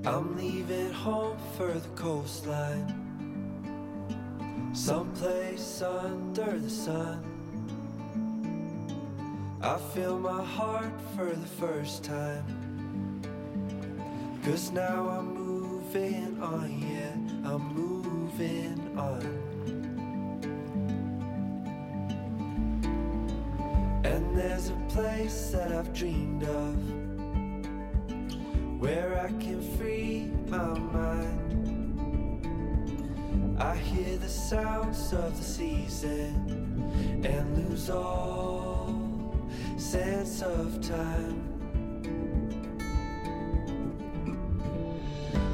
I'm leaving home for the coastline, someplace under the sun. I feel my heart for the first time, 'cause now I'm moving on, yeah, I'm moving on. And there's a place that I've dreamed of, where I can free my mind. I hear the sounds of the season and lose all sense of time.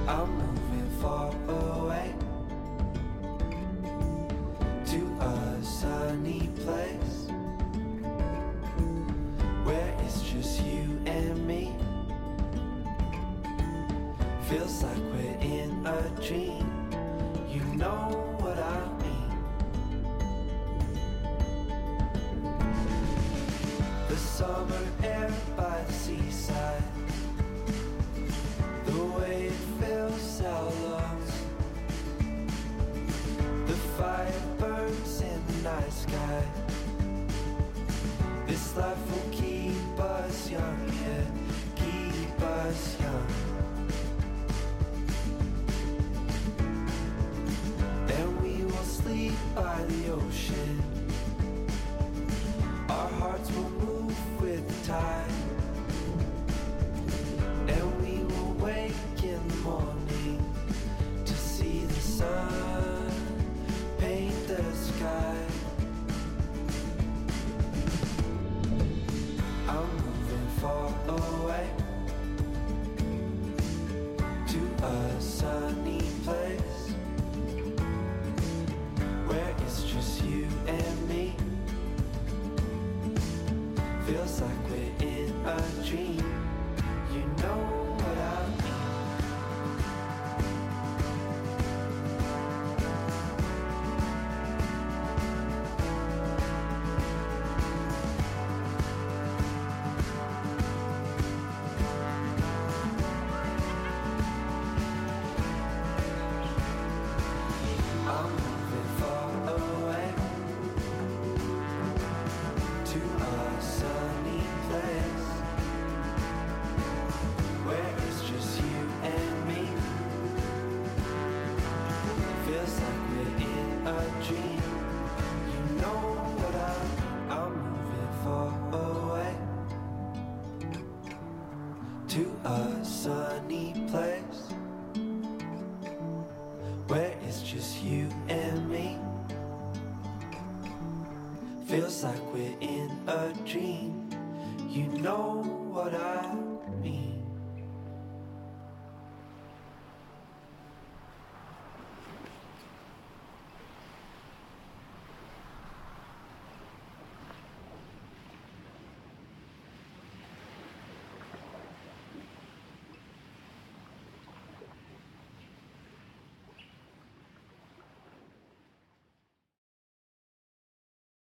I'm moving far away to a sunny place where it's just you and me. Feels like we're in a dream, you know what I mean. The summer air by the seaside, the way it fills our lungs, the fire burns in the night sky. This life will keep us young, yeah, keep us young. Sleep by the ocean, our hearts will move with the tide, and we will wake in the morning to see the sun paint the sky. I'm moving far away to a sunny place where it's just you and me. Feels like we're in a dream, you know what I mean. I'm moving far away to a sunny place where it's just you and me. Feels like we're in a dream, you know what I mean. I'm moving far away to a sunny place where it's just you and me. Feels like we're in a dream, you know what I